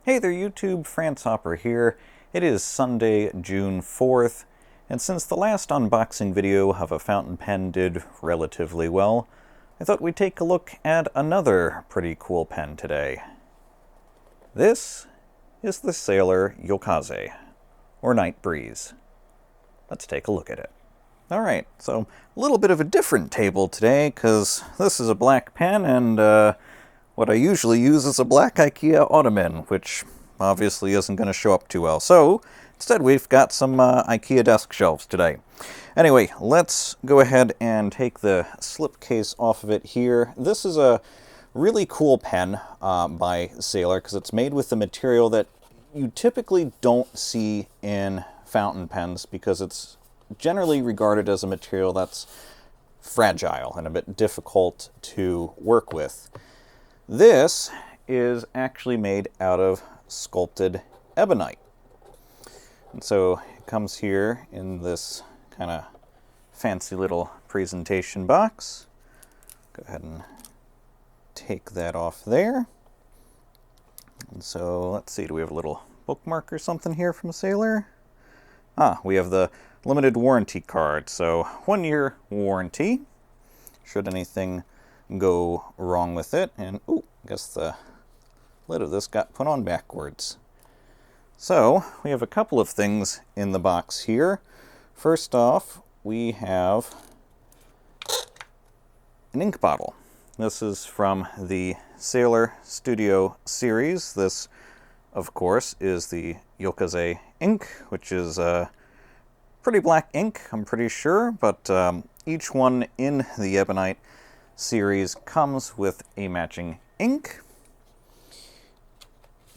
Hey there YouTube, France Hopper here. It is Sunday, June 4th, and since the last unboxing video of a fountain pen did relatively well, I thought we'd take a look at another pretty cool pen today. This is the Sailor Yokaze, or Night Breeze. Let's take a look at it. Alright, so a little bit of a different table today, because this is a black pen, and what I usually use is a black IKEA ottoman, which obviously isn't going to show up too well. So instead we've got some IKEA desk shelves today. Anyway, let's go ahead and take the slipcase off of it here. This is a really cool pen by Sailor because it's made with the material that you typically don't see in fountain pens because it's generally regarded as a material that's fragile and a bit difficult to work with. This is actually made out of sculpted ebonite. And so it comes here in this kind of fancy little presentation box. Go ahead and take that off there. And so let's see, do we have a little bookmark or something here from Sailor? We have the limited warranty card. So 1-year warranty, should anything go wrong with it. And I guess the lid of this got put on backwards. So we have a couple of things in the box here. First off, we have an ink bottle. This is from the Sailor Studio series. This, of course, is the Yokaze ink, which is pretty black ink, I'm pretty sure, but each one in the Ebonite series comes with a matching ink.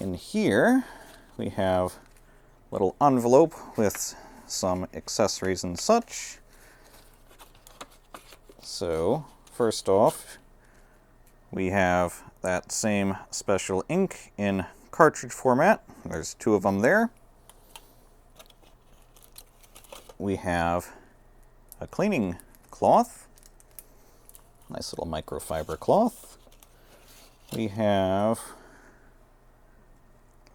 In here we have a little envelope with some accessories and such. So first off, we have that same special ink in cartridge format. There's 2 of them there. We have a cleaning cloth. Nice little microfiber cloth. We have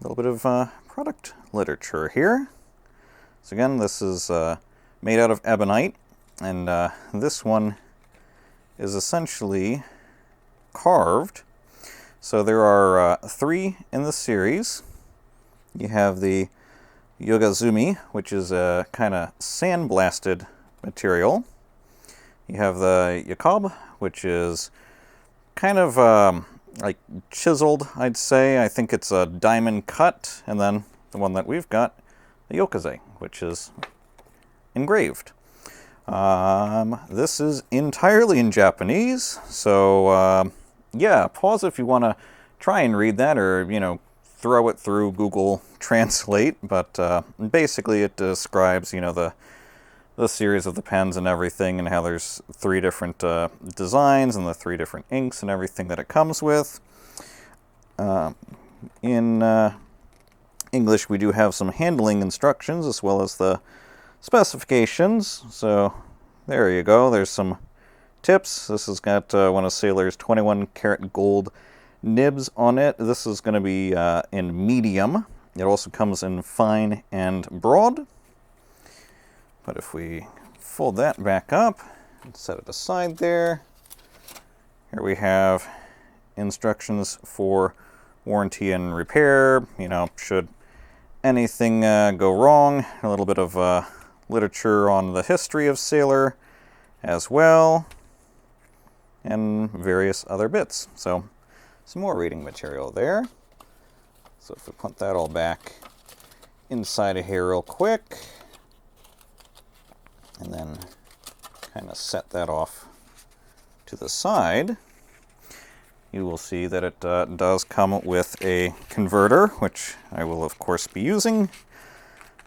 a little bit of product literature here. So again, this is made out of ebonite, and this one is essentially carved. So there are 3 in the series. You have the Yokaze, which is a kind of sandblasted material. You have the Yokaze, which is kind of like chiseled, I'd say. I think it's a diamond cut. And then the one that we've got, the Yokaze, which is engraved. This is entirely in Japanese. So yeah, pause if you want to try and read that, or, throw it through Google Translate. But basically it describes, the series of the pens and everything, and how there's 3 different designs and the 3 different inks and everything that it comes with. In English, we do have some handling instructions as well as the specifications. So there you go. There's some tips. This has got one of Sailor's 21 karat gold nibs on it. This is going to be in medium. It also comes in fine and broad. But if we fold that back up and set it aside there, here we have instructions for warranty and repair. Should anything go wrong, a little bit of literature on the history of Sailor as well, and various other bits. So some more reading material there. So if we put that all back inside of here real quick, and then kind of set that off to the side, you will see that it does come with a converter, which I will of course be using.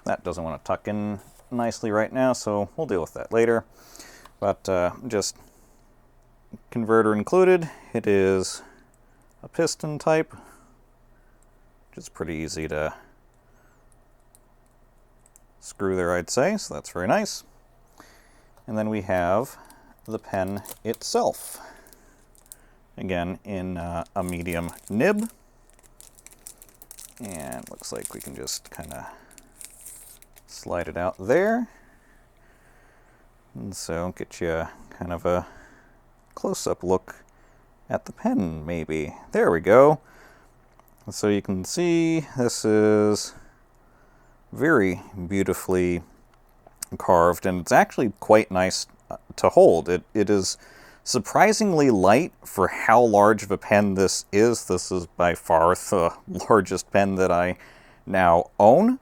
That doesn't want to tuck in nicely right now, so we'll deal with that later. But just converter included. It is a piston type, which is pretty easy to screw there, I'd say, so that's very nice. And then we have the pen itself. Again, in a medium nib. And looks like we can just kind of slide it out there. And so get you kind of a close-up look at the pen, maybe. There we go. So you can see this is very beautifully carved, and it's actually quite nice to hold. It is surprisingly light for how large of a pen this is. This is by far the largest pen that I now own.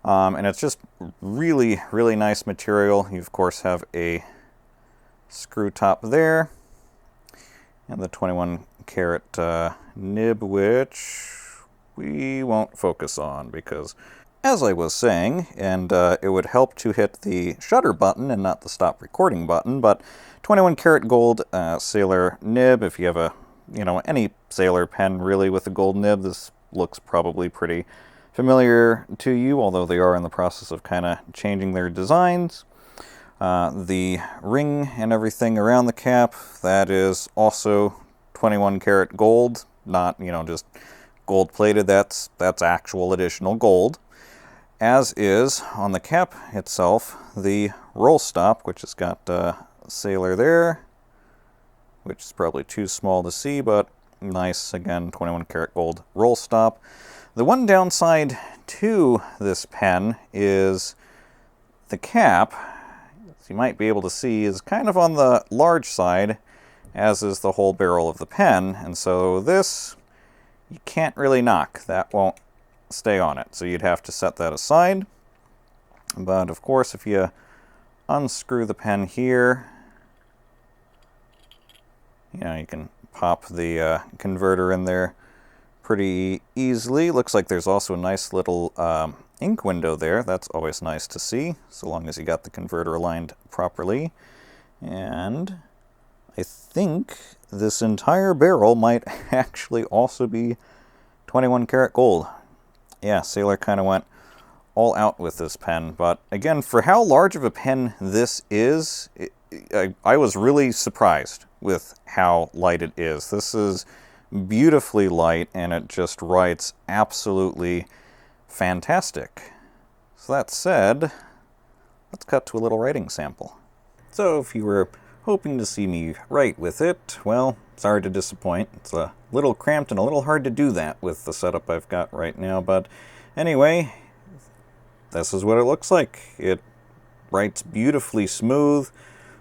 And it's just really, really nice material. You, of course, have a screw top there, and the 21 karat nib, which we won't focus on because, as I was saying, and it would help to hit the shutter button and not the stop recording button, but 21 karat gold sailor nib. If you have a, any sailor pen really with a gold nib, this looks probably pretty familiar to you, although they are in the process of kind of changing their designs. The ring and everything around the cap, that is also 21 karat gold, not, just gold plated. That's actual additional gold. As is on the cap itself, the roll stop, which has got sailor there, which is probably too small to see, but nice, again, 21 karat gold roll stop. The one downside to this pen is the cap, as you might be able to see, is kind of on the large side, as is the whole barrel of the pen, and so this you can't really knock. That won't stay on it, so you'd have to set that aside. But of course, if you unscrew the pen here, you can pop the converter in there pretty easily. Looks like there's also a nice little ink window there. That's always nice to see, so long as you got the converter aligned properly. And I think this entire barrel might actually also be 21 karat gold. Yeah, Sailor kind of went all out with this pen, but again, for how large of a pen this is, I was really surprised with how light it is. This is beautifully light, and it just writes absolutely fantastic. So that said, let's cut to a little writing sample. So if you were hoping to see me write with it, well, sorry to disappoint. It's a little cramped and a little hard to do that with the setup I've got right now, but anyway, this is what it looks like. It writes beautifully smooth.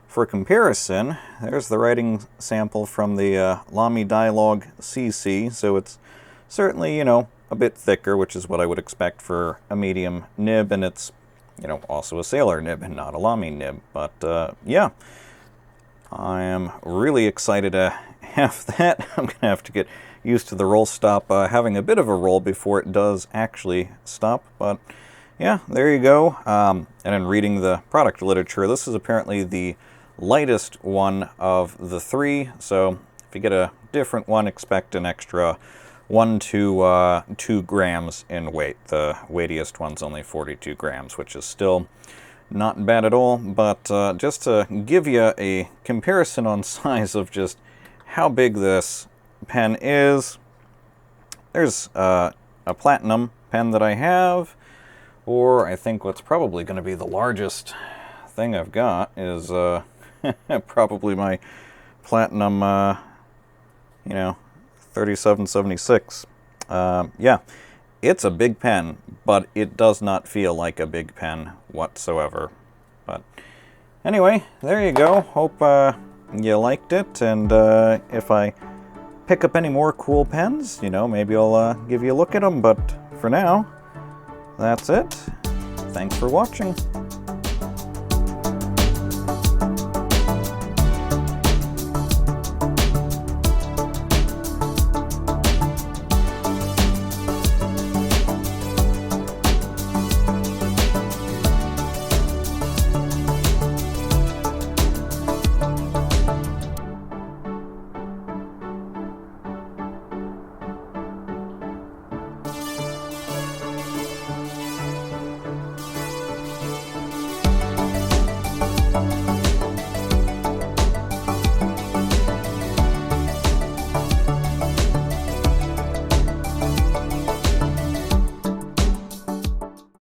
For comparison, there's the writing sample from the Lamy Dialogue CC, so it's certainly, a bit thicker, which is what I would expect for a medium nib, and it's, also a Sailor nib and not a Lamy nib. But, yeah, I am really excited to have that. I'm going to have to get used to the roll stop having a bit of a roll before it does actually stop, but yeah, there you go. And in reading the product literature, this is apparently the lightest one of the three, so if you get a different one, expect an extra 1 to 2 grams in weight. The weightiest one's only 42 grams, which is still not bad at all, but just to give you a comparison on size of just how big this pen is, there's a platinum pen that I have, or I think what's probably going to be the largest thing I've got is probably my platinum, 3776. Yeah, it's a big pen, but it does not feel like a big pen whatsoever. But anyway, there you go. Hope you liked it, and if I pick up any more cool pens, maybe I'll give you a look at them. But for now, that's it. Thanks for watching.